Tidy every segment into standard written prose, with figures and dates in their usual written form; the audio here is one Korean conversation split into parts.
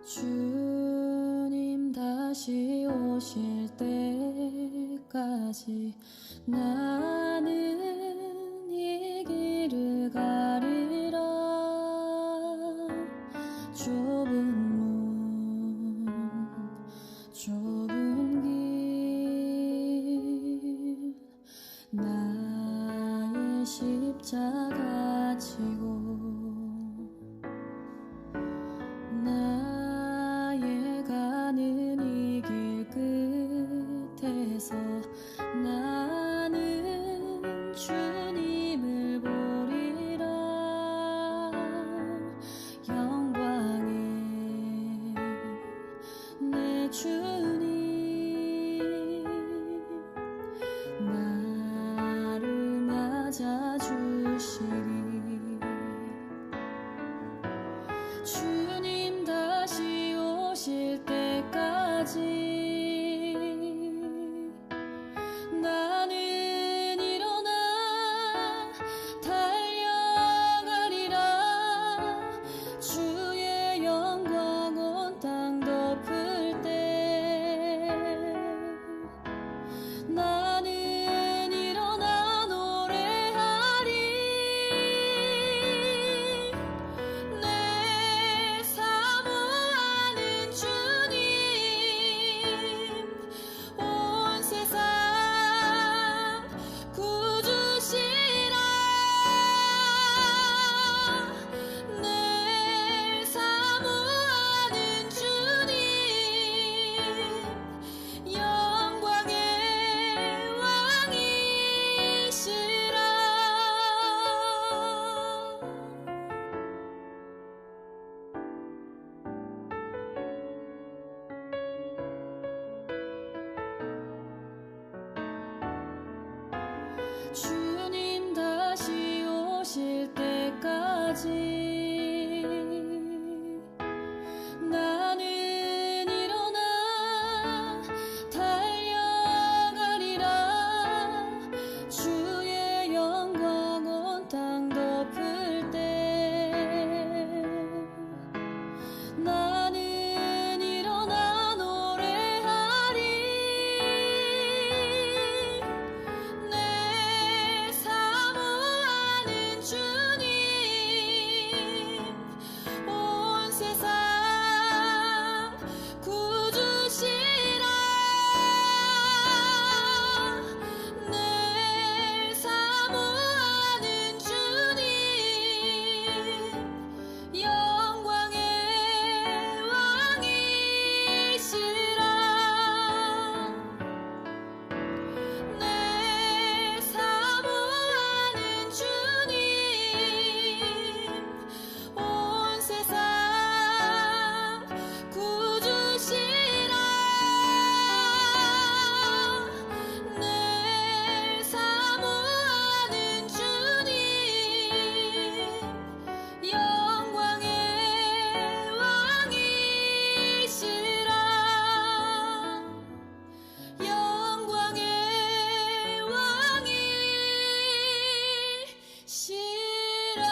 주님 다시 오실 때까지 나는 이 길을 가리라. 좁은 문 좁은 길 나의 십자가 지고 나의 가는 이 길 끝에서 나는 주님을 보리라. 영광의 내 주님 나를 맞아주시리. 주님 다시 오실 때까지 나는 일어나 달려가리라. 주의 영광 온 땅 덮을 때 나는 일어나 노래하리. 내 사모하는 주님 온 세상 구주시라. 내 사모하는 주님 영광의 왕이시라. 주님 다시 오실 때까지 나는 일어나 달려가리라. 주의 영광 온 땅 덮을 때 나는 일어나 노래하리. 내 사모하는 주님 온 세상 구주시라. 내 사모하는 주님 영광의 왕이시라. 내 사모하는 주님 온 세상 구주시라. 내 사모하는 주님 영광의 왕이시라. 영광의 왕이시라.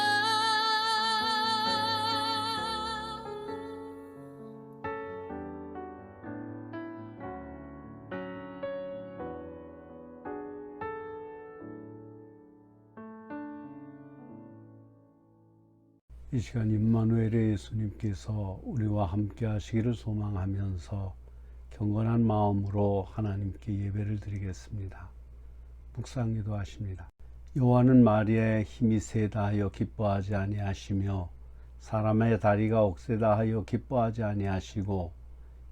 이 시간 임마누엘의 예수님께서 우리와 함께 하시기를 소망하면서 경건한 마음으로 하나님께 예배를 드리겠습니다. 묵상기도 하십니다. 여호와는 마리아의 힘이 세다 하여 기뻐하지 아니하시며 사람의 다리가 억세다 하여 기뻐하지 아니하시고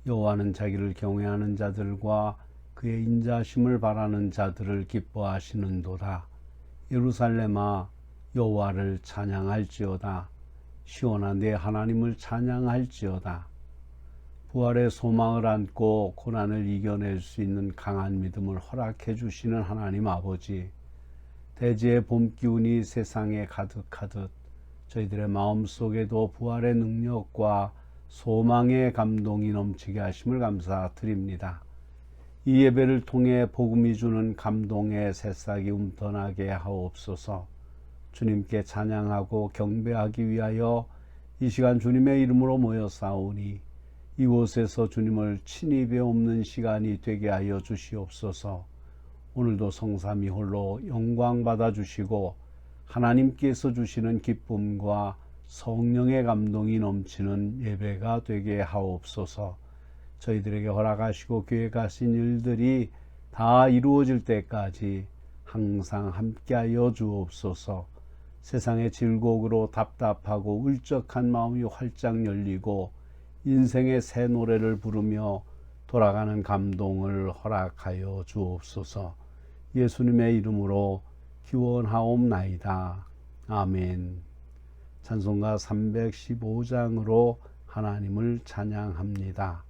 여호와는 자기를 경외하는 자들과 그의 인자하심을 바라는 자들을 기뻐하시는도다. 예루살렘아 여호와를 찬양할지어다. 시온아 내 하나님을 찬양할지어다. 부활의 소망을 안고 고난을 이겨낼 수 있는 강한 믿음을 허락해 주시는 하나님 아버지, 대지의 봄 기운이 세상에 가득하듯 저희들의 마음속에도 부활의 능력과 소망의 감동이 넘치게 하심을 감사드립니다. 이 예배를 통해 복음이 주는 감동의 새싹이 움터나게 하옵소서. 주님께 찬양하고 경배하기 위하여 이 시간 주님의 이름으로 모여 싸우니 이곳에서 주님을 친히 배움는 시간이 되게 하여 주시옵소서. 오늘도 성삼위 홀로 영광 받아 주시고 하나님께서 주시는 기쁨과 성령의 감동이 넘치는 예배가 되게 하옵소서. 저희들에게 허락하시고 계획하신 일들이 다 이루어질 때까지 항상 함께하여 주옵소서. 세상의 질곡으로 답답하고 울적한 마음이 활짝 열리고 인생의 새 노래를 부르며 돌아가는 감동을 허락하여 주옵소서. 예수님의 이름으로 기원하옵나이다. 아멘. 찬송가 315장으로 하나님을 찬양합니다.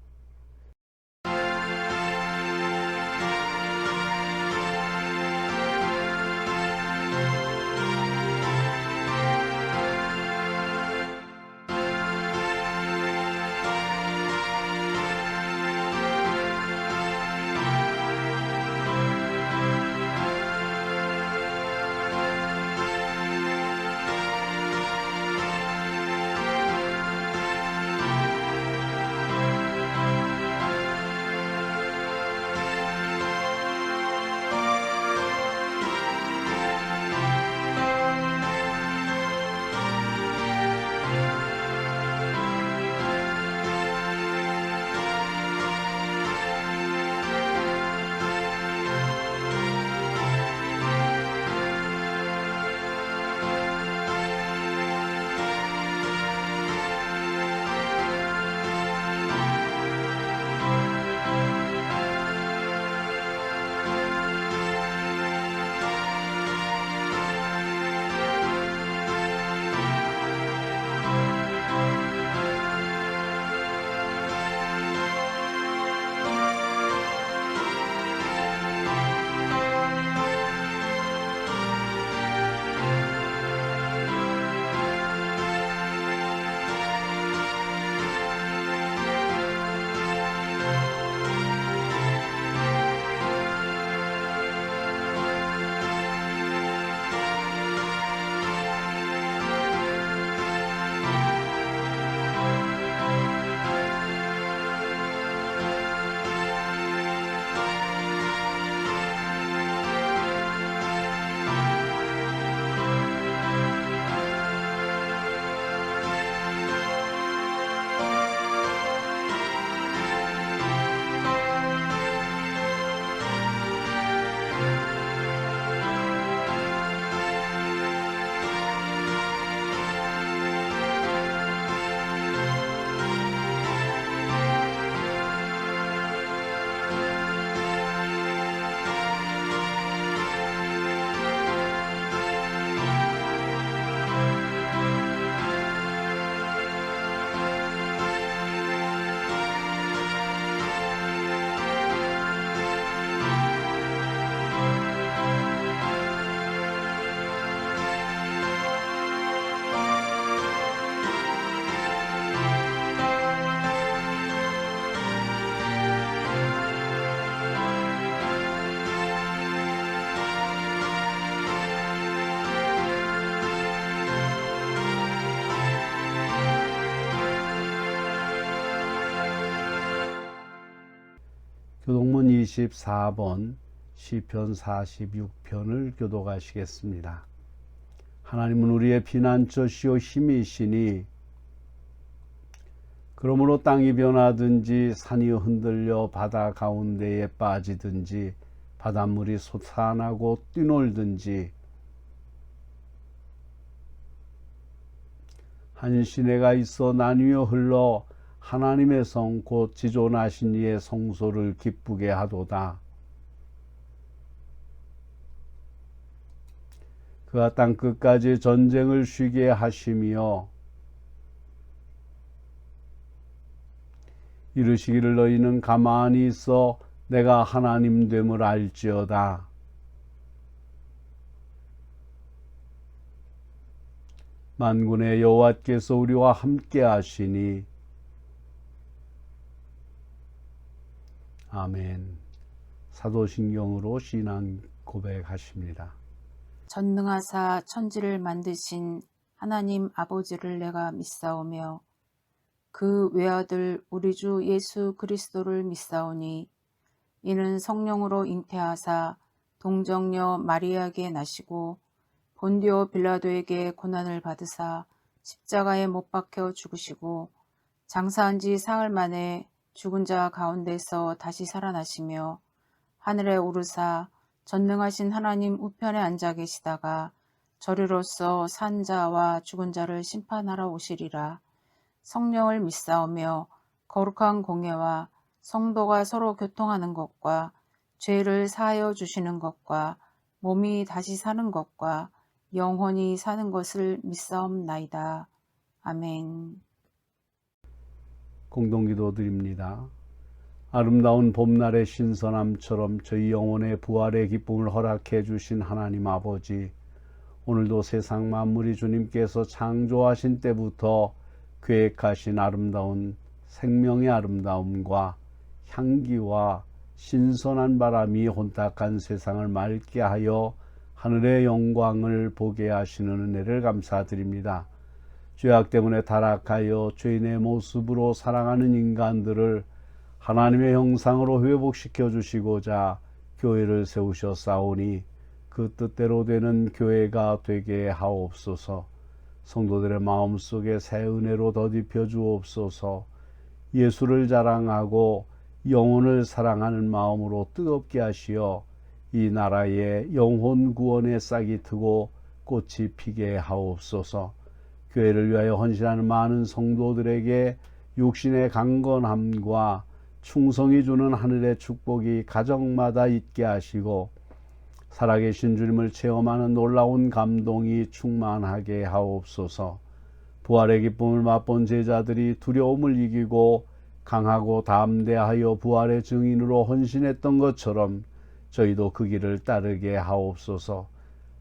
교동문 24번 시편 46편을 교독하시겠습니다. 하나님은 우리의 피난처시요 힘이시니 그러므로 땅이 변하든지 산이 흔들려 바다 가운데에 빠지든지 바닷물이 솟아나고 뛰놀든지 한 시내가 있어 나뉘어 흘러 하나님의 성 곧 지존하신 이의 성소를 기쁘게 하도다. 그가 땅 끝까지 전쟁을 쉬게 하시며 이르시기를 너희는 가만히 있어 내가 하나님 됨을 알지어다. 만군의 여호와께서 우리와 함께 하시니 아멘. 사도신경으로 신앙 고백하십니다. 전능하사 천지를 만드신 하나님 아버지를 내가 믿사오며 그 외아들 우리 주 예수 그리스도를 믿사오니 이는 성령으로 잉태하사 동정녀 마리아에게 나시고 본디오 빌라도에게 고난을 받으사 십자가에 못 박혀 죽으시고 장사한 지 사흘 만에 죽은 자 가운데서 다시 살아나시며 하늘에 오르사 전능하신 하나님 우편에 앉아 계시다가 저리로서 산 자와 죽은 자를 심판하러 오시리라. 성령을 믿사오며 거룩한 공예와 성도가 서로 교통하는 것과 죄를 사하여 주시는 것과 몸이 다시 사는 것과 영원히 사는 것을 믿사옵나이다. 아멘. 공동기도 드립니다. 아름다운 봄날의 신선함처럼 저희 영혼의 부활의 기쁨을 허락해 주신 하나님 아버지, 오늘도 세상 만물이 주님께서 창조하신 때부터 계획하신 아름다운 생명의 아름다움과 향기와 신선한 바람이 혼탁한 세상을 맑게 하여 하늘의 영광을 보게 하시는 은혜를 감사드립니다. 죄악 때문에 타락하여 죄인의 모습으로 살아가는 인간들을 하나님의 형상으로 회복시켜 주시고자 교회를 세우셨사오니 그 뜻대로 되는 교회가 되게 하옵소서. 성도들의 마음속에 새 은혜로 덧입혀 주옵소서. 예수를 자랑하고 영혼을 사랑하는 마음으로 뜨겁게 하시어 이 나라의 영혼 구원의 싹이 트고 꽃이 피게 하옵소서. 교회를 위하여 헌신하는 많은 성도들에게 육신의 강건함과 충성이 주는 하늘의 축복이 가정마다 있게 하시고 살아계신 주님을 체험하는 놀라운 감동이 충만하게 하옵소서. 부활의 기쁨을 맛본 제자들이 두려움을 이기고 강하고 담대하여 부활의 증인으로 헌신했던 것처럼 저희도 그 길을 따르게 하옵소서.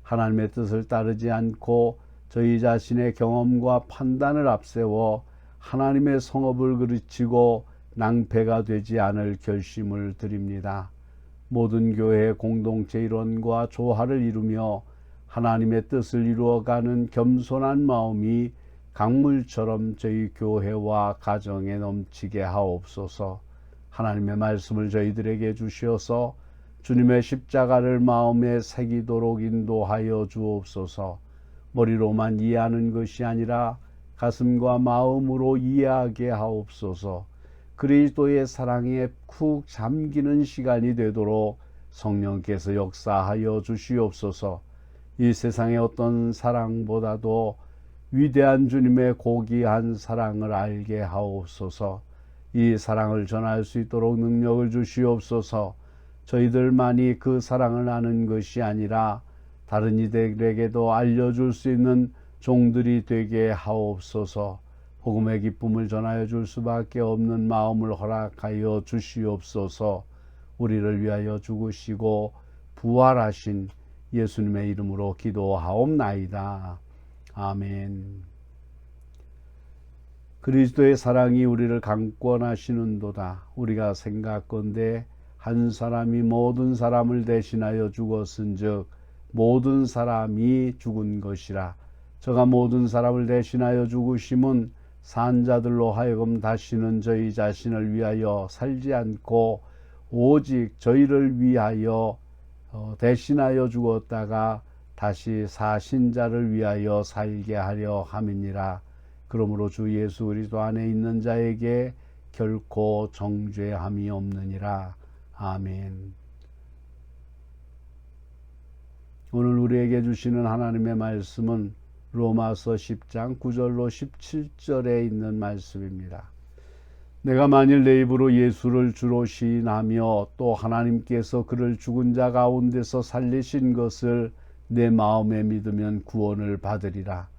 하나님의 뜻을 따르지 않고 저희 자신의 경험과 판단을 앞세워 하나님의 성업을 그르치고 낭패가 되지 않을 결심을 드립니다. 모든 교회의 공동체 일원과 조화를 이루며 하나님의 뜻을 이루어가는 겸손한 마음이 강물처럼 저희 교회와 가정에 넘치게 하옵소서. 하나님의 말씀을 저희들에게 주시어서 주님의 십자가를 마음에 새기도록 인도하여 주옵소서. 머리로만 이해하는 것이 아니라 가슴과 마음으로 이해하게 하옵소서. 그리스도의 사랑에 쿡 잠기는 시간이 되도록 성령께서 역사하여 주시옵소서. 이 세상의 어떤 사랑보다도 위대한 주님의 고귀한 사랑을 알게 하옵소서. 이 사랑을 전할 수 있도록 능력을 주시옵소서. 저희들만이 그 사랑을 아는 것이 아니라 다른 이들에게도 알려줄 수 있는 종들이 되게 하옵소서. 복음의 기쁨을 전하여 줄 수밖에 없는 마음을 허락하여 주시옵소서. 우리를 위하여 죽으시고 부활하신 예수님의 이름으로 기도하옵나이다. 아멘. 그리스도의 사랑이 우리를 강권하시는도다. 우리가 생각건대 한 사람이 모든 사람을 대신하여 죽었은즉 모든 사람이 죽은 것이라. 저가 모든 사람을 대신하여 죽으심은 산자들로 하여금 다시는 저희 자신을 위하여 살지 않고 오직 저희를 위하여 대신하여 죽었다가 다시 사신 자를 위하여 살게 하려 함이니라. 그러므로 주 예수 그리스도 안에 있는 자에게 결코 정죄함이 없느니라. 아멘. 오늘 우리에게 주시는 하나님의 말씀은 로마서 10장 9절로 17절에 있는 말씀입니다. 내가 만일 내 입으로 예수를 주로 시인하며 또 하나님께서 그를 죽은 자 가운데서 살리신 것을 내 마음에 믿으면 구원을 받으리라.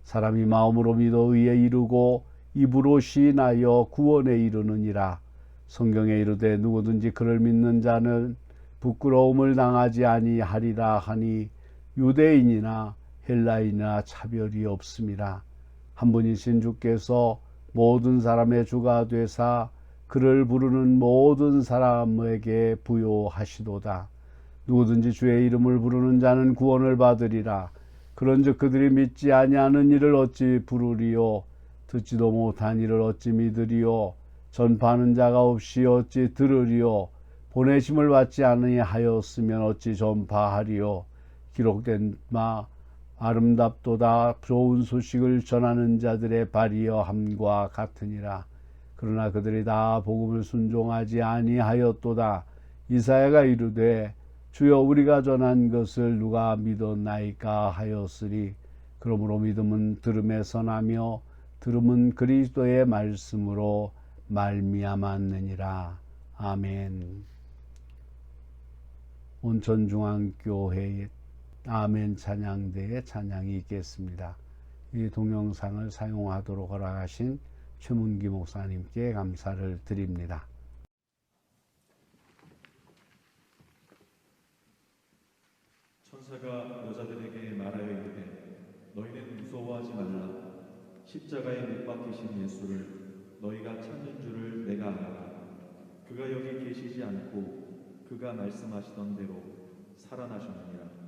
사람이 마음으로 믿어 의에 이르고 입으로 시인하여 구원에 이르느니라. 성경에 이르되 누구든지 그를 믿는 자는 부끄러움을 당하지 아니하리라 하니 유대인이나 헬라인이나 차별이 없음이라. 한 분이신 주께서 모든 사람의 주가 되사 그를 부르는 모든 사람에게 부요하시도다. 누구든지 주의 이름을 부르는 자는 구원을 받으리라. 그런즉 그들이 믿지 아니하는 이를 어찌 부르리요. 듣지도 못한 이를 어찌 믿으리요? 전파하는 자가 없이 어찌 들으리요? 보내심을 받지 아니하였으면 어찌 전파하리요? 기록된 바 아름답도다 좋은 소식을 전하는 자들의 발이여 함과 같으니라. 그러나 그들이 다 복음을 순종하지 아니하였도다. 이사야가 이르되 주여 우리가 전한 것을 누가 믿었나이까 하였으리. 그러므로 믿음은 들음에서 나며 들음은 그리스도의 말씀으로 말미암았느니라. 아멘. 온천중앙교회의 아멘 찬양대의 찬양이 있겠습니다. 이 동영상을 사용하도록 허락하신 최문기 목사님께 감사를 드립니다. 천사가 여자들에게 말하여 이르되 너희는 무서워하지 말라. 십자가에 못 박히신 예수를 너희가 찾는 줄을 내가 알아. 그가 여기 계시지 않고 그가 말씀하시던 대로 살아나셨느니라.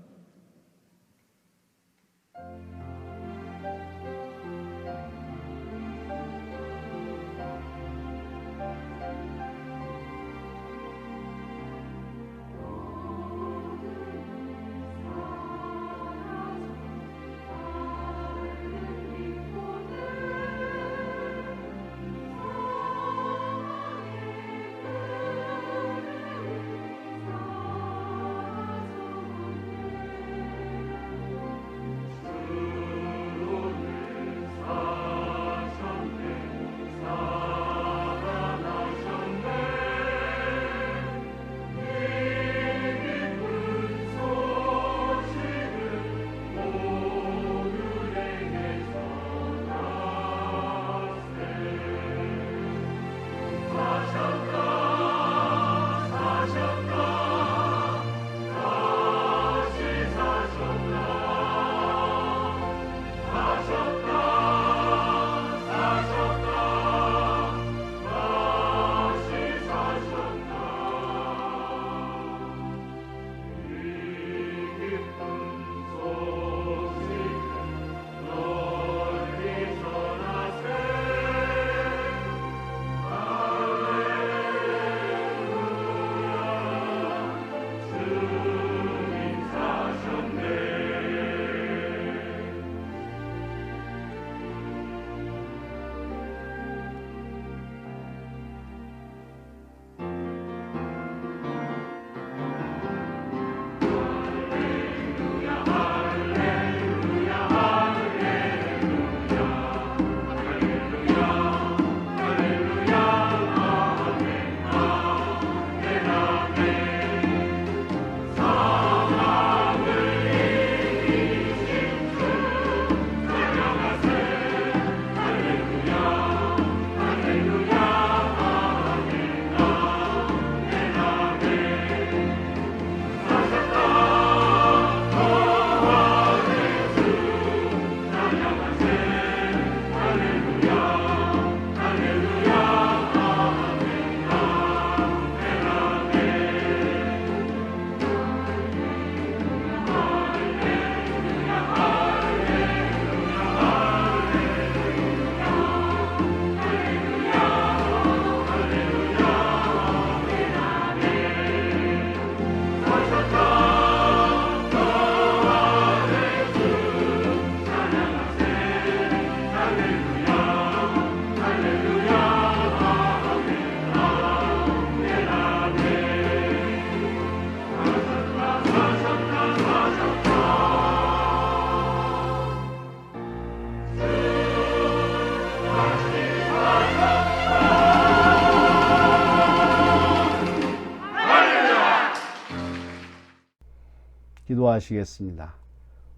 기도하시겠습니다.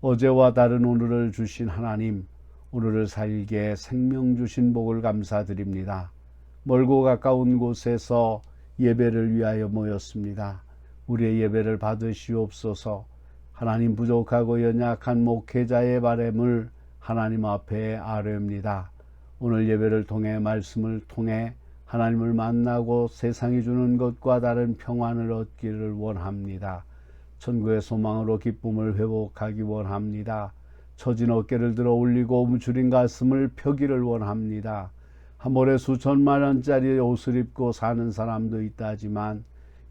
어제와 다른 오늘을 주신 하나님, 오늘을 살게 생명 주신 복을 감사드립니다. 멀고 가까운 곳에서 예배를 위하여 모였습니다. 우리의 예배를 받으시옵소서. 하나님, 부족하고 연약한 목회자의 바램을 하나님 앞에 아뢰옵니다. 오늘 예배를 통해 말씀을 통해 하나님을 만나고 세상이 주는 것과 다른 평안을 얻기를 원합니다. 천국의 소망으로 기쁨을 회복하기 원합니다. 처진 어깨를 들어 올리고 움츠린 가슴을 펴기를 원합니다. 한 벌에 수천만 원짜리 옷을 입고 사는 사람도 있다지만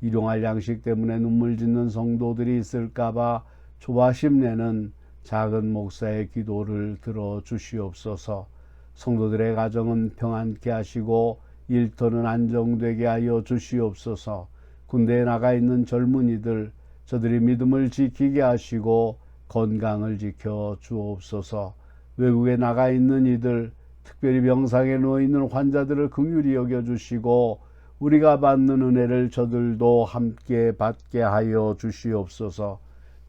일용할 양식 때문에 눈물 짓는 성도들이 있을까봐 조바심 내는 작은 목사의 기도를 들어 주시옵소서. 성도들의 가정은 평안케 하시고 일터는 안정되게 하여 주시옵소서. 군대에 나가 있는 젊은이들, 저들이 믿음을 지키게 하시고 건강을 지켜 주옵소서. 외국에 나가 있는 이들, 특별히 병상에 누워 있는 환자들을 긍휼히 여겨 주시고 우리가 받는 은혜를 저들도 함께 받게 하여 주시옵소서.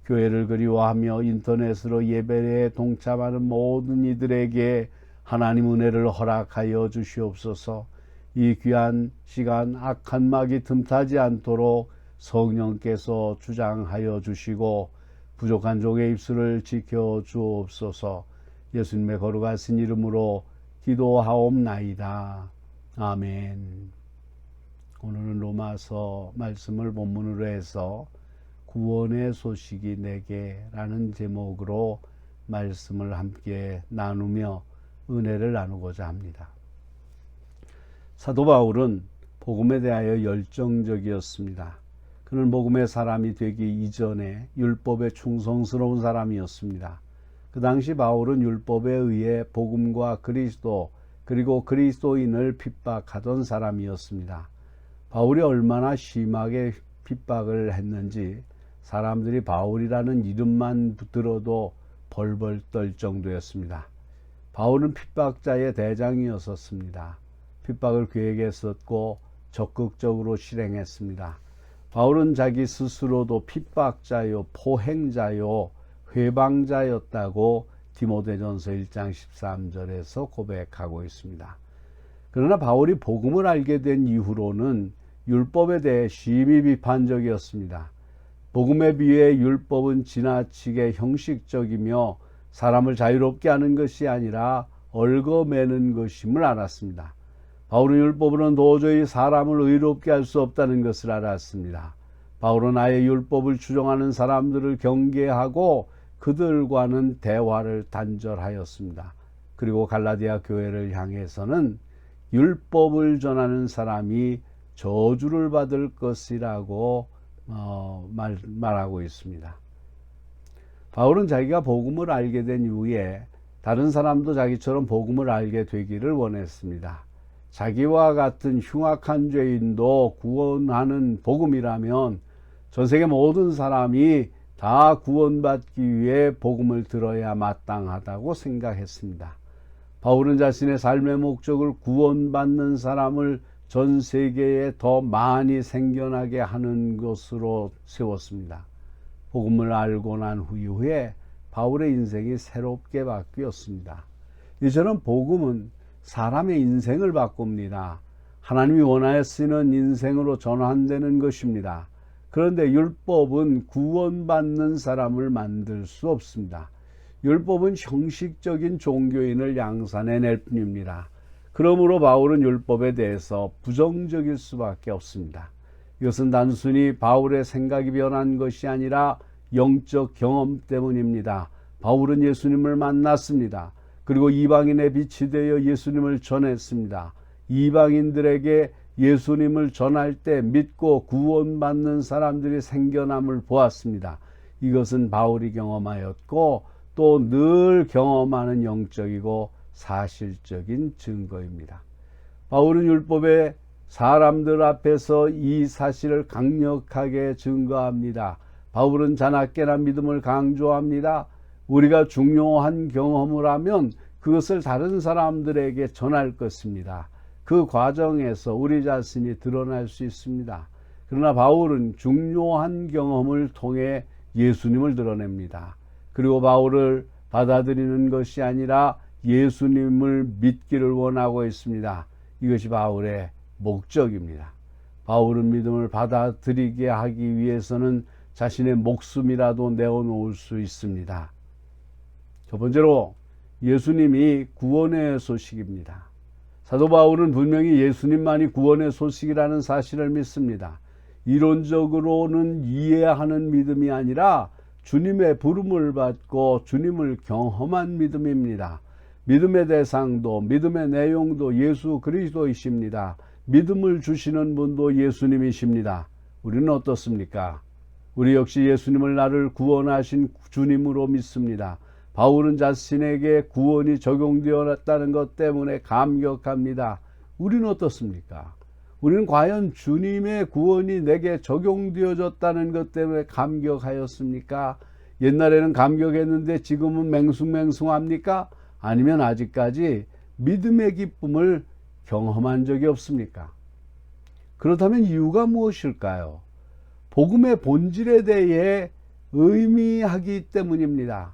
교회를 그리워하며 인터넷으로 예배에 동참하는 모든 이들에게 하나님 은혜를 허락하여 주시옵소서. 이 귀한 시간 악한 막이 틈타지 않도록 성령께서 주장하여 주시고 부족한 종의 입술을 지켜 주옵소서. 예수님의 거룩하신 이름으로 기도하옵나이다. 아멘. 오늘은 로마서 말씀을 본문으로 해서 구원의 소식이 내게 라는 제목으로 말씀을 함께 나누며 은혜를 나누고자 합니다. 사도 바울은 복음에 대하여 열정적이었습니다. 그는 복음의 사람이 되기 이전에 율법에 충성스러운 사람이었습니다. 그 당시 바울은 율법에 의해 복음과 그리스도 그리고 그리스도인을 핍박하던 사람이었습니다. 바울이 얼마나 심하게 핍박을 했는지 사람들이 바울이라는 이름만 들어도 벌벌 떨 정도였습니다. 바울은 핍박자의 대장이었습니다. 핍박을 계획했었고 적극적으로 실행했습니다. 바울은 자기 스스로도 핍박자요, 포행자요, 회방자였다고 디모데전서 1장 13절에서 고백하고 있습니다. 그러나 바울이 복음을 알게 된 이후로는 율법에 대해 심히 비판적이었습니다. 복음에 비해 율법은 지나치게 형식적이며 사람을 자유롭게 하는 것이 아니라 얽어매는 것임을 알았습니다. 바울은 율법으로는 도저히 사람을 의롭게 할 수 없다는 것을 알았습니다. 바울은 아예 율법을 추종하는 사람들을 경계하고 그들과는 대화를 단절하였습니다. 그리고 갈라디아 교회를 향해서는 율법을 전하는 사람이 저주를 받을 것이라고 말하고 있습니다. 바울은 자기가 복음을 알게 된 이후에 다른 사람도 자기처럼 복음을 알게 되기를 원했습니다. 자기와 같은 흉악한 죄인도 구원하는 복음이라면 전 세계 모든 사람이 다 구원받기 위해 복음을 들어야 마땅하다고 생각했습니다. 바울은 자신의 삶의 목적을 구원받는 사람을 전 세계에 더 많이 생겨나게 하는 것으로 세웠습니다. 복음을 알고 난 이후에 바울의 인생이 새롭게 바뀌었습니다. 이처럼 복음은 사람의 인생을 바꿉니다. 하나님이 원하시는 인생으로 전환되는 것입니다. 그런데 율법은 구원받는 사람을 만들 수 없습니다. 율법은 형식적인 종교인을 양산해낼 뿐입니다. 그러므로 바울은 율법에 대해서 부정적일 수밖에 없습니다. 이것은 단순히 바울의 생각이 변한 것이 아니라 영적 경험 때문입니다. 바울은 예수님을 만났습니다. 그리고 이방인의 빛이 되어 예수님을 전했습니다. 이방인들에게 예수님을 전할 때 믿고 구원받는 사람들이 생겨남을 보았습니다. 이것은 바울이 경험하였고 또 늘 경험하는 영적이고 사실적인 증거입니다. 바울은 율법의 사람들 앞에서 이 사실을 강력하게 증거합니다. 바울은 자나깨나 믿음을 강조합니다. 우리가 중요한 경험을 하면 그것을 다른 사람들에게 전할 것입니다. 그 과정에서 우리 자신이 드러날 수 있습니다. 그러나 바울은 중요한 경험을 통해 예수님을 드러냅니다. 그리고 바울을 받아들이는 것이 아니라 예수님을 믿기를 원하고 있습니다. 이것이 바울의 목적입니다. 바울은 믿음을 받아들이게 하기 위해서는 자신의 목숨이라도 내어놓을 수 있습니다. 첫 번째로 예수님이 구원의 소식입니다. 사도 바울은 분명히 예수님만이 구원의 소식이라는 사실을 믿습니다. 이론적으로는 이해하는 믿음이 아니라 주님의 부름을 받고 주님을 경험한 믿음입니다. 믿음의 대상도 믿음의 내용도 예수 그리스도이십니다. 믿음을 주시는 분도 예수님이십니다. 우리는 어떻습니까? 우리 역시 예수님을 나를 구원하신 주님으로 믿습니다. 바울은 자신에게 구원이 적용되었다는 것 때문에 감격합니다. 우리는 어떻습니까? 우리는 과연 주님의 구원이 내게 적용되어졌다는 것 때문에 감격하였습니까? 옛날에는 감격했는데 지금은 맹숭맹숭합니까? 아니면 아직까지 믿음의 기쁨을 경험한 적이 없습니까? 그렇다면 이유가 무엇일까요? 복음의 본질에 대해 의미하기 때문입니다.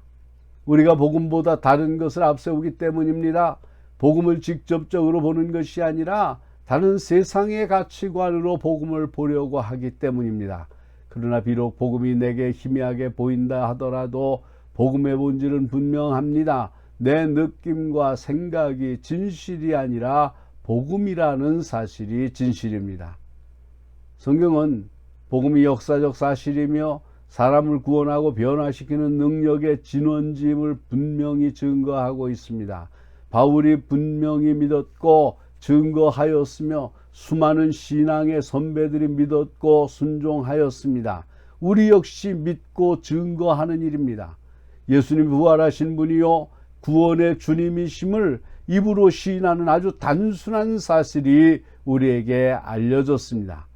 우리가 복음보다 다른 것을 앞세우기 때문입니다. 복음을 직접적으로 보는 것이 아니라 다른 세상의 가치관으로 복음을 보려고 하기 때문입니다. 그러나 비록 복음이 내게 희미하게 보인다 하더라도 복음의 본질은 분명합니다. 내 느낌과 생각이 진실이 아니라 복음이라는 사실이 진실입니다. 성경은 복음이 역사적 사실이며 사람을 구원하고 변화시키는 능력의 진원지임을 분명히 증거하고 있습니다. 바울이 분명히 믿었고 증거하였으며 수많은 신앙의 선배들이 믿었고 순종하였습니다. 우리 역시 믿고 증거하는 일입니다. 예수님 부활하신 분이요 구원의 주님이심을 입으로 시인하는 아주 단순한 사실이 우리에게 알려졌습니다.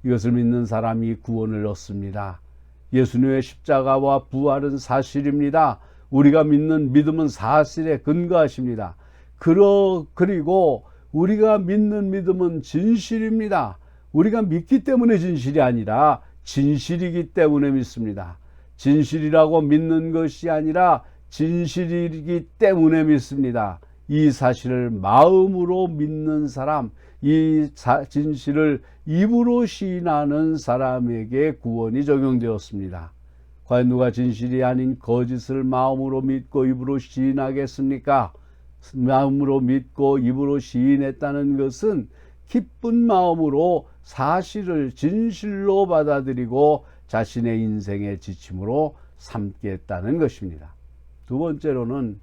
이것을 믿는 사람이 구원을 얻습니다. 예수님의 십자가와 부활은 사실입니다. 우리가 믿는 믿음은 사실에 근거하십니다. 그리고 우리가 믿는 믿음은 진실입니다. 우리가 믿기 때문에 진실이 아니라 진실이기 때문에 믿습니다. 진실이라고 믿는 것이 아니라 진실이기 때문에 믿습니다. 이 사실을 마음으로 믿는 사람, 이 진실을 입으로 시인하는 사람에게 구원이 적용되었습니다. 과연 누가 진실이 아닌 거짓을 마음으로 믿고 입으로 시인하겠습니까? 마음으로 믿고 입으로 시인했다는 것은 기쁜 마음으로 사실을 진실로 받아들이고 자신의 인생의 지침으로 삼겠다는 것입니다. 두 번째로는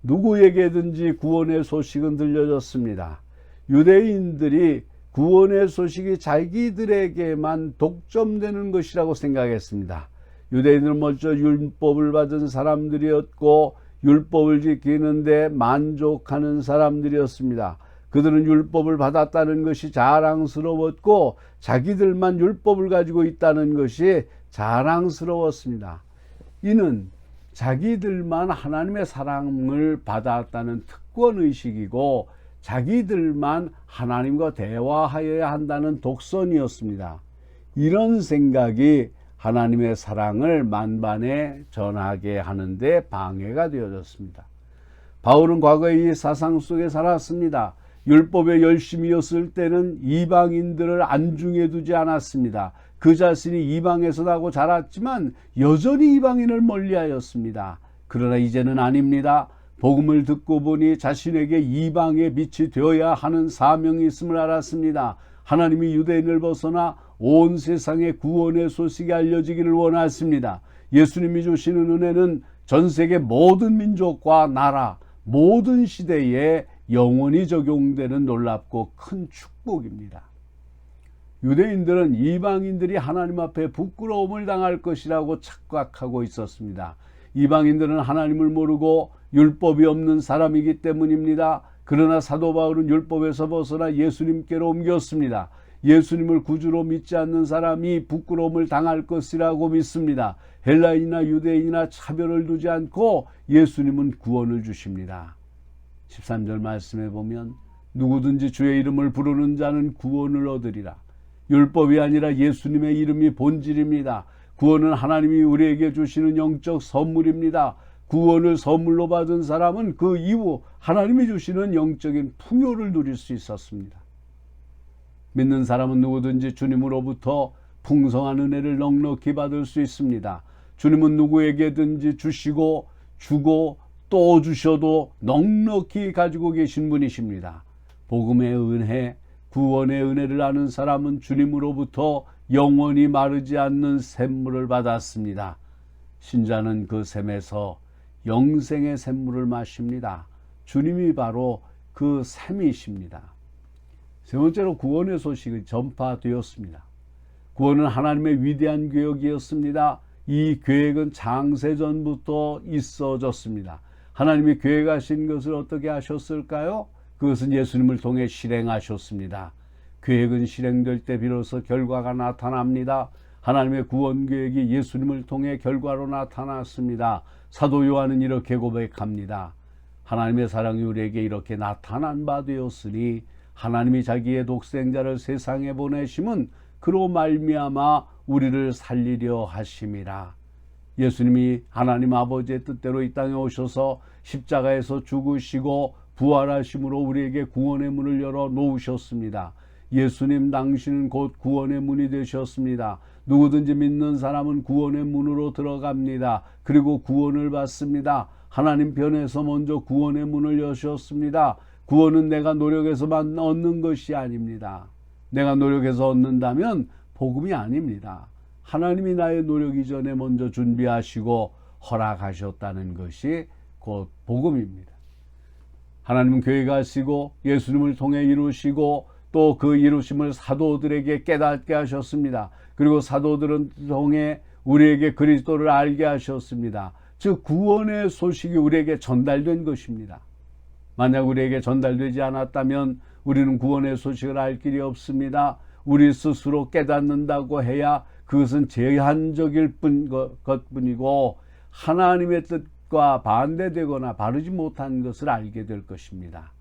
누구에게든지 구원의 소식은 들려졌습니다. 유대인들이 구원의 소식이 자기들에게만 독점되는 것이라고 생각했습니다. 유대인들은 먼저 율법을 받은 사람들이었고 율법을 지키는데 만족하는 사람들이었습니다. 그들은 율법을 받았다는 것이 자랑스러웠고 자기들만 율법을 가지고 있다는 것이 자랑스러웠습니다. 이는 자기들만 하나님의 사랑을 받았다는 특권의식이고 자기들만 하나님과 대화하여야 한다는 독선이었습니다. 이런 생각이 하나님의 사랑을 만반에 전하게 하는데 방해가 되어졌습니다. 바울은 과거에 이 사상 속에 살았습니다. 율법에 열심이었을 때는 이방인들을 안중에 두지 않았습니다. 그 자신이 이방에서 나고 자랐지만 여전히 이방인을 멀리하였습니다. 그러나 이제는 아닙니다. 복음을 듣고 보니 자신에게 이방의 빛이 되어야 하는 사명이 있음을 알았습니다. 하나님이 유대인을 벗어나 온 세상에 구원의 소식이 알려지기를 원하십니다. 예수님이 주시는 은혜는 전 세계 모든 민족과 나라, 모든 시대에 영원히 적용되는 놀랍고 큰 축복입니다. 유대인들은 이방인들이 하나님 앞에 부끄러움을 당할 것이라고 착각하고 있었습니다. 이방인들은 하나님을 모르고 율법이 없는 사람이기 때문입니다. 그러나 사도 바울은 율법에서 벗어나 예수님께로 옮겼습니다. 예수님을 구주로 믿지 않는 사람이 부끄러움을 당할 것이라고 믿습니다. 헬라인이나 유대인이나 차별을 두지 않고 예수님은 구원을 주십니다. 13절 말씀에 보면 누구든지 주의 이름을 부르는 자는 구원을 얻으리라. 율법이 아니라 예수님의 이름이 본질입니다. 구원은 하나님이 우리에게 주시는 영적 선물입니다. 구원을 선물로 받은 사람은 그 이후 하나님이 주시는 영적인 풍요를 누릴 수 있었습니다. 믿는 사람은 누구든지 주님으로부터 풍성한 은혜를 넉넉히 받을 수 있습니다. 주님은 누구에게든지 주시고 주고 또 주셔도 넉넉히 가지고 계신 분이십니다. 복음의 은혜, 구원의 은혜를 아는 사람은 주님으로부터 영원히 마르지 않는 샘물을 받았습니다. 신자는 그 샘에서 영생의 샘물을 마십니다. 주님이 바로 그 샘이십니다. 세 번째로 구원의 소식이 전파되었습니다. 구원은 하나님의 위대한 계획이었습니다. 이 계획은 창세전부터 있어졌습니다. 하나님이 계획하신 것을 어떻게 하셨을까요? 그것은 예수님을 통해 실행하셨습니다. 계획은 실행될 때 비로소 결과가 나타납니다. 하나님의 구원 계획이 예수님을 통해 결과로 나타났습니다. 사도 요한은 이렇게 고백합니다. 하나님의 사랑이 우리에게 이렇게 나타난 바 되었으니 하나님이 자기의 독생자를 세상에 보내심은 그로 말미암아 우리를 살리려 하심이라. 예수님이 하나님 아버지의 뜻대로 이 땅에 오셔서 십자가에서 죽으시고 부활하심으로 우리에게 구원의 문을 열어 놓으셨습니다. 예수님 당신은 곧 구원의 문이 되셨습니다. 누구든지 믿는 사람은 구원의 문으로 들어갑니다. 그리고 구원을 받습니다. 하나님 편에서 먼저 구원의 문을 여셨습니다. 구원은 내가 노력해서만 얻는 것이 아닙니다. 내가 노력해서 얻는다면 복음이 아닙니다. 하나님이 나의 노력 이전에 먼저 준비하시고 허락하셨다는 것이 곧 복음입니다. 하나님은 계획하시고 예수님을 통해 이루시고 또 그 이루심을 사도들에게 깨닫게 하셨습니다. 그리고 사도들은 통해 우리에게 그리스도를 알게 하셨습니다. 즉 구원의 소식이 우리에게 전달된 것입니다. 만약 우리에게 전달되지 않았다면 우리는 구원의 소식을 알 길이 없습니다. 우리 스스로 깨닫는다고 해야 그것은 제한적일 것뿐이고 하나님의 뜻과 반대되거나 바르지 못한 것을 알게 될 것입니다.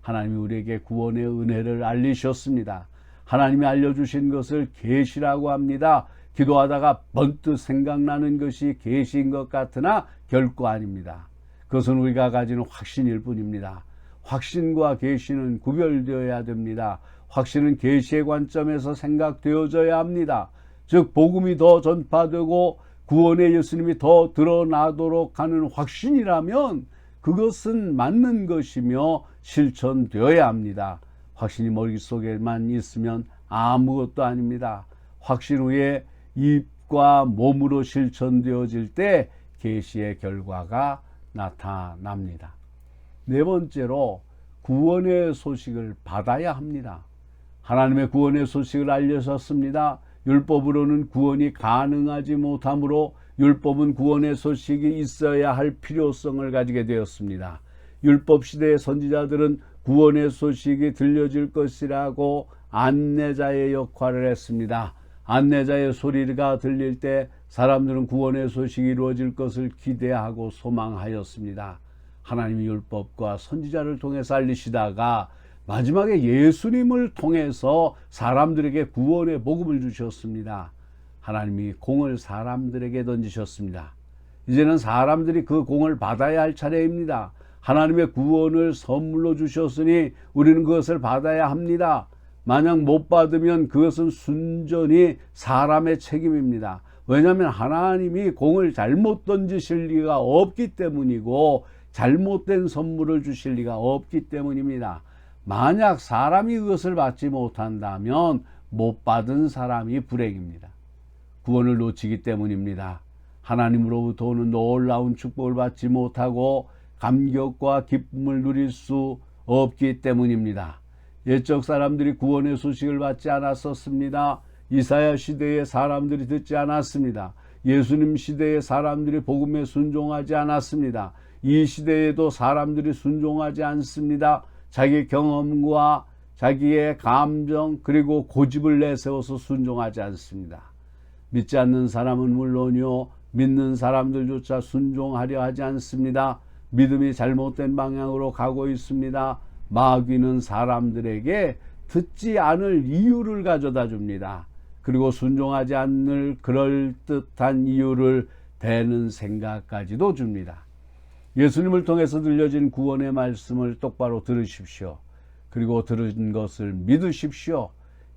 하나님이 우리에게 구원의 은혜를 알리셨습니다. 하나님이 알려주신 것을 계시라고 합니다. 기도하다가 번뜩 생각나는 것이 계시인 것 같으나 결코 아닙니다. 그것은 우리가 가지는 확신일 뿐입니다. 확신과 계시는 구별되어야 됩니다. 확신은 계시의 관점에서 생각되어져야 합니다. 즉 복음이 더 전파되고 구원의 예수님이 더 드러나도록 하는 확신이라면 그것은 맞는 것이며 실천되어야 합니다. 확신이 머릿속에만 있으면 아무것도 아닙니다. 확신 후에 입과 몸으로 실천되어질 때 계시의 결과가 나타납니다. 네 번째로 구원의 소식을 받아야 합니다. 하나님의 구원의 소식을 알려셨습니다. 율법으로는 구원이 가능하지 못하므로 율법은 구원의 소식이 있어야 할 필요성을 가지게 되었습니다. 율법 시대의 선지자들은 구원의 소식이 들려질 것이라고 안내자의 역할을 했습니다. 안내자의 소리가 들릴 때 사람들은 구원의 소식이 이루어질 것을 기대하고 소망하였습니다. 하나님이 율법과 선지자를 통해서 알리시다가 마지막에 예수님을 통해서 사람들에게 구원의 복음을 주셨습니다. 하나님이 공을 사람들에게 던지셨습니다. 이제는 사람들이 그 공을 받아야 할 차례입니다. 하나님의 구원을 선물로 주셨으니 우리는 그것을 받아야 합니다. 만약 못 받으면 그것은 순전히 사람의 책임입니다. 왜냐하면 하나님이 공을 잘못 던지실 리가 없기 때문이고 잘못된 선물을 주실 리가 없기 때문입니다. 만약 사람이 그것을 받지 못한다면 못 받은 사람이 불행입니다. 구원을 놓치기 때문입니다. 하나님으로부터 오는 놀라운 축복을 받지 못하고 감격과 기쁨을 누릴 수 없기 때문입니다. 옛적 사람들이 구원의 소식을 받지 않았었습니다. 이사야 시대의 사람들이 듣지 않았습니다. 예수님 시대의 사람들이 복음에 순종하지 않았습니다. 이 시대에도 사람들이 순종하지 않습니다. 자기 경험과 자기의 감정 그리고 고집을 내세워서 순종하지 않습니다. 믿지 않는 사람은 물론이요 믿는 사람들조차 순종하려 하지 않습니다. 믿음이 잘못된 방향으로 가고 있습니다. 마귀는 사람들에게 듣지 않을 이유를 가져다 줍니다. 그리고 순종하지 않을 그럴듯한 이유를 대는 생각까지도 줍니다. 예수님을 통해서 들려진 구원의 말씀을 똑바로 들으십시오. 그리고 들은 것을 믿으십시오.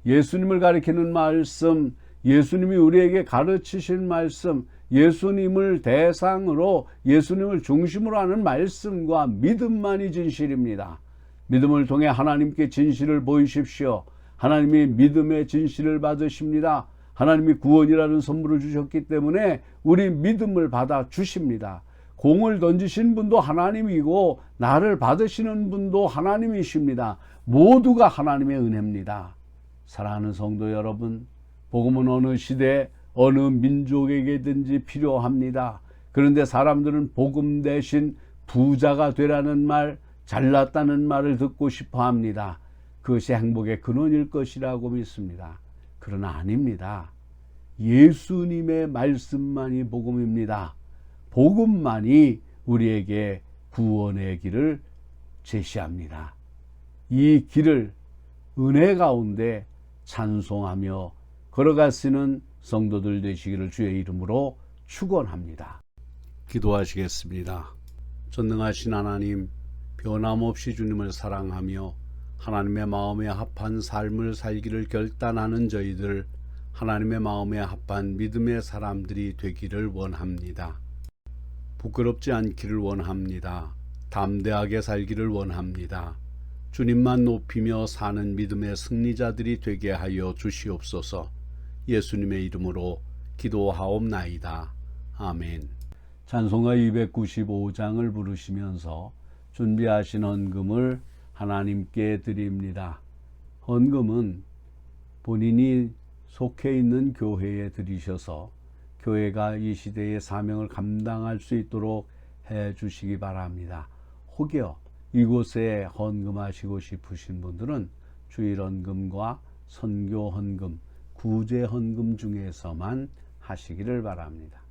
예수님을 가리키는 말씀, 예수님이 우리에게 가르치신 말씀, 예수님을 대상으로 예수님을 중심으로 하는 말씀과 믿음만이 진실입니다. 믿음을 통해 하나님께 진실을 보이십시오. 하나님이 믿음의 진실을 받으십니다. 하나님이 구원이라는 선물을 주셨기 때문에 우리 믿음을 받아 주십니다. 공을 던지신 분도 하나님이고 나를 받으시는 분도 하나님이십니다. 모두가 하나님의 은혜입니다. 사랑하는 성도 여러분, 복음은 어느 시대 어느 민족에게든지 필요합니다. 그런데 사람들은 복음 대신 부자가 되라는 말, 잘났다는 말을 듣고 싶어 합니다. 그것이 행복의 근원일 것이라고 믿습니다. 그러나 아닙니다. 예수님의 말씀만이 복음입니다. 복음만이 우리에게 구원의 길을 제시합니다. 이 길을 은혜 가운데 찬송하며 걸어가시는 성도들 되시기를 주의 이름으로 축원합니다. 기도하시겠습니다. 전능하신 하나님, 변함없이 주님을 사랑하며 하나님의 마음에 합한 삶을 살기를 결단하는 저희들, 하나님의 마음에 합한 믿음의 사람들이 되기를 원합니다. 부끄럽지 않기를 원합니다. 담대하게 살기를 원합니다. 주님만 높이며 사는 믿음의 승리자들이 되게 하여 주시옵소서. 예수님의 이름으로 기도하옵나이다. 아멘. 찬송가 295장을 부르시면서 준비하신 헌금을 하나님께 드립니다. 헌금은 본인이 속해 있는 교회에 드리셔서 교회가 이 시대의 사명을 감당할 수 있도록 해 주시기 바랍니다. 혹여 이곳에 헌금하시고 싶으신 분들은 주일 헌금과 선교 헌금, 구제 헌금 중에서만 하시기를 바랍니다.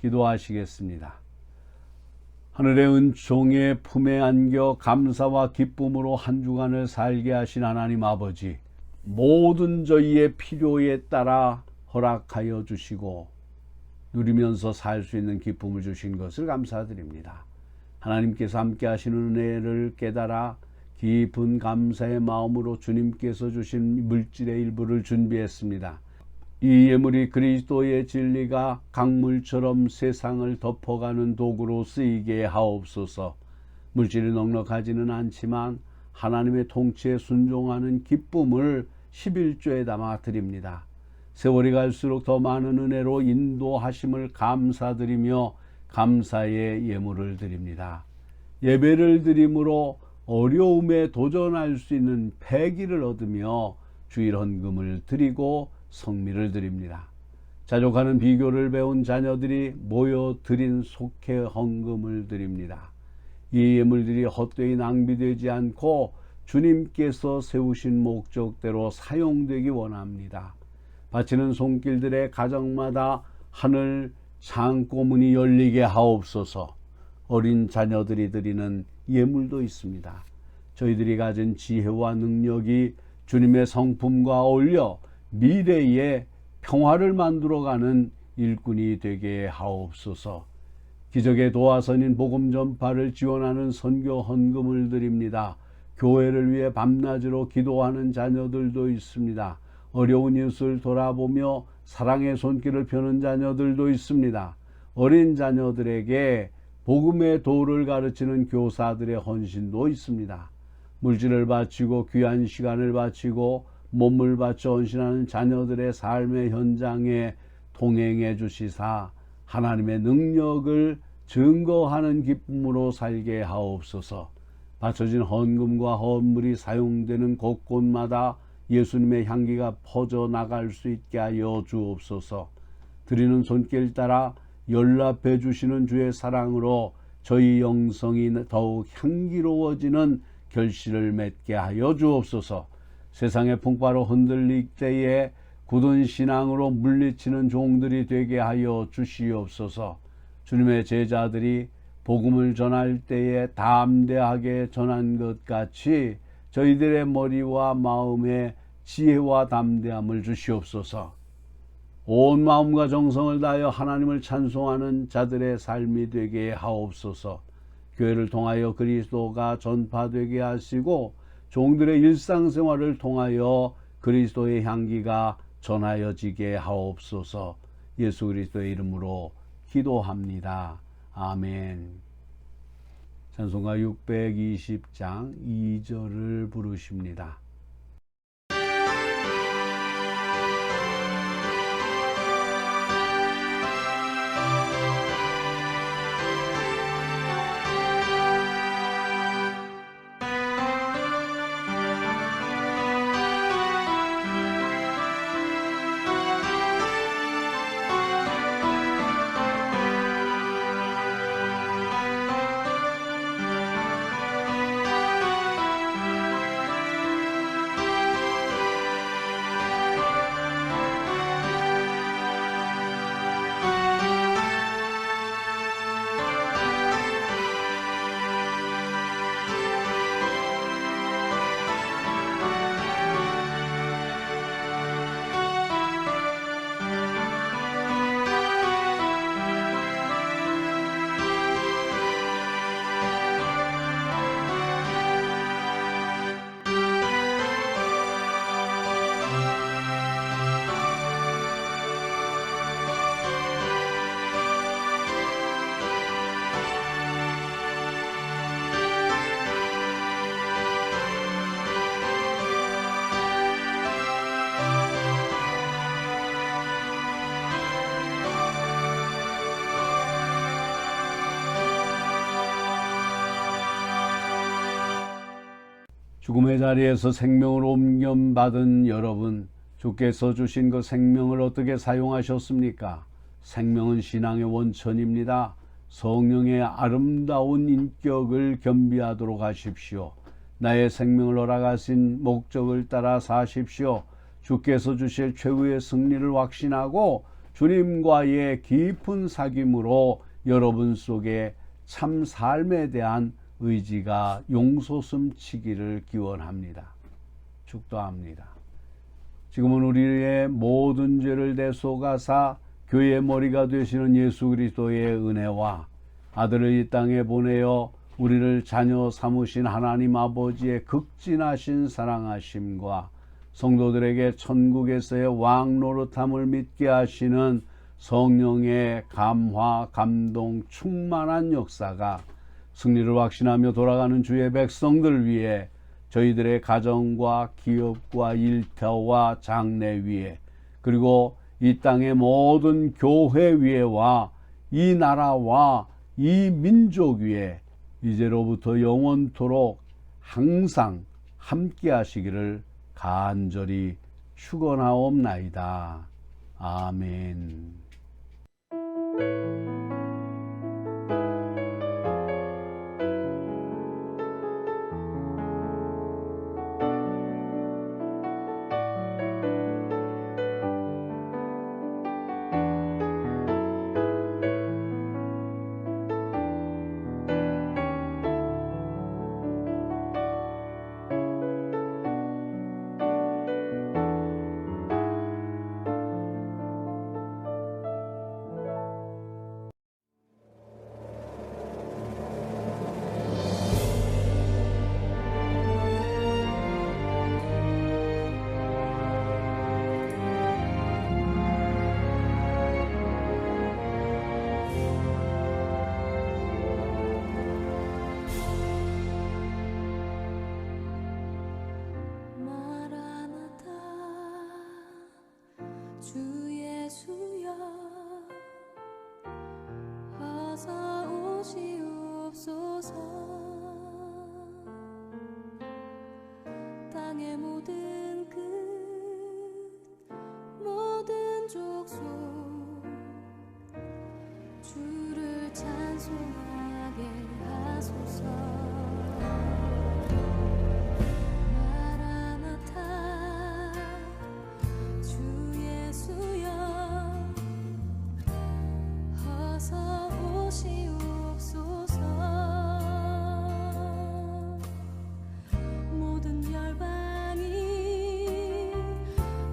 기도하시겠습니다. 하늘의 은총의 품에 안겨 감사와 기쁨으로 한 주간을 살게 하신 하나님 아버지, 모든 저희의 필요에 따라 허락하여 주시고 누리면서 살 수 있는 기쁨을 주신 것을 감사드립니다. 하나님께서 함께 하시는 은혜를 깨달아 깊은 감사의 마음으로 주님께서 주신 물질의 일부를 준비했습니다. 이 예물이 그리스도의 진리가 강물처럼 세상을 덮어가는 도구로 쓰이게 하옵소서. 물질이 넉넉하지는 않지만 하나님의 통치에 순종하는 기쁨을 11조에 담아 드립니다. 세월이 갈수록 더 많은 은혜로 인도하심을 감사드리며 감사의 예물을 드립니다. 예배를 드림으로 어려움에 도전할 수 있는 패기를 얻으며 주일 헌금을 드리고 성미를 드립니다. 자족하는 비교를 배운 자녀들이 모여 드린 속회 헌금을 드립니다. 이 예물들이 헛되이 낭비되지 않고 주님께서 세우신 목적대로 사용되기 원합니다. 바치는 손길들의 가정마다 하늘 창고문이 열리게 하옵소서. 어린 자녀들이 드리는 예물도 있습니다. 저희들이 가진 지혜와 능력이 주님의 성품과 어울려 미래의 평화를 만들어가는 일꾼이 되게 하옵소서. 기적의 도화선인 복음 전파를 지원하는 선교 헌금을 드립니다. 교회를 위해 밤낮으로 기도하는 자녀들도 있습니다. 어려운 이웃을 돌아보며 사랑의 손길을 펴는 자녀들도 있습니다. 어린 자녀들에게 복음의 도를 가르치는 교사들의 헌신도 있습니다. 물질을 바치고 귀한 시간을 바치고 몸을 바쳐 헌신하는 자녀들의 삶의 현장에 동행해 주시사 하나님의 능력을 증거하는 기쁨으로 살게 하옵소서. 바쳐진 헌금과 헌물이 사용되는 곳곳마다 예수님의 향기가 퍼져나갈 수 있게 하여 주옵소서. 드리는 손길 따라 연락해 주시는 주의 사랑으로 저희 영성이 더욱 향기로워지는 결실을 맺게 하여 주옵소서. 세상의 풍파로 흔들릴 때에 굳은 신앙으로 물리치는 종들이 되게 하여 주시옵소서. 주님의 제자들이 복음을 전할 때에 담대하게 전한 것 같이 저희들의 머리와 마음에 지혜와 담대함을 주시옵소서. 온 마음과 정성을 다하여 하나님을 찬송하는 자들의 삶이 되게 하옵소서. 교회를 통하여 그리스도가 전파되게 하시고 종들의 일상생활을 통하여 그리스도의 향기가 전하여지게 하옵소서. 예수 그리스도의 이름으로 기도합니다. 아멘. 찬송가 620장 2절을 부르십니다. 죽음의 자리에서 생명을 옮겨받은 여러분, 주께서 주신 그 생명을 어떻게 사용하셨습니까? 생명은 신앙의 원천입니다. 성령의 아름다운 인격을 겸비하도록 하십시오. 나의 생명을 허락하신 목적을 따라 사십시오. 주께서 주실 최후의 승리를 확신하고 주님과의 깊은 사귐으로 여러분 속에 참 삶에 대한 의지가 용솟음치기를 기원합니다. 축도합니다. 지금은 우리의 모든 죄를 대속하사 교회의 머리가 되시는 예수 그리스도의 은혜와 아들을 이 땅에 보내어 우리를 자녀 삼으신 하나님 아버지의 극진하신 사랑하심과 성도들에게 천국에서의 왕 노릇함을 믿게 하시는 성령의 감화, 감동, 충만한 역사가 승리를 확신하며 돌아가는 주의 백성들 위해 저희들의 가정과 기업과 일터와 장래 위에 그리고 이 땅의 모든 교회 위에와 이 나라와 이 민족 위에 이제로부터 영원토록 항상 함께 하시기를 간절히 축원하옵나이다. 아멘. 마라나타 주 예수여 어서 오시옵소서. 땅의 모든 끝 모든 족속 주를 찬송하게 하소서. 마라나타 주 예수여 어서 오시옵소서. 모든 열방이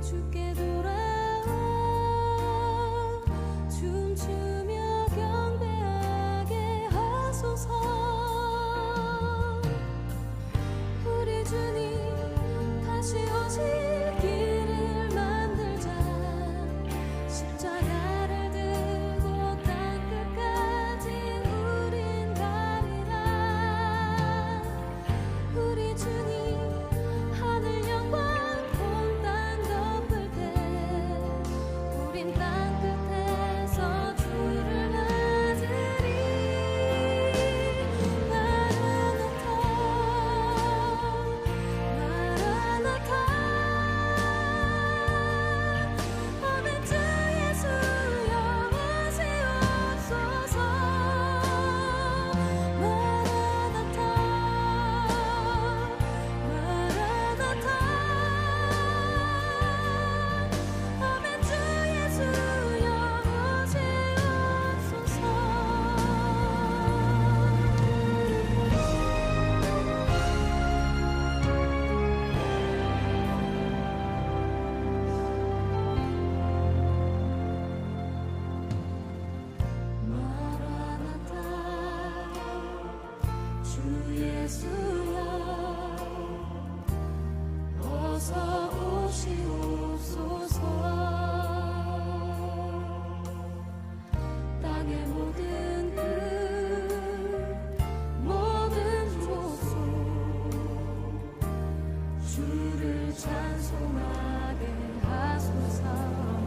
주께 돌아와 춤추며 경배하게 하소서. 우리 주님 다시 오실 길을 만들자. 십자가를 들고 땅끝까지 우린 가리라. 우리 주님 하늘 영광 온 땅 덮을 때 우린 땅끝에서 주를 맞으리. 마라나타 마라나타 아멘. 주 예수여 오시옵소서. 마라나타 마라나타 아멘. 주 예수여 오시옵소서. 마라나타 주 예수여 어서 오시옵소서. 땅의 모든 끝 모든 족속 주를 찬송하게 하소서.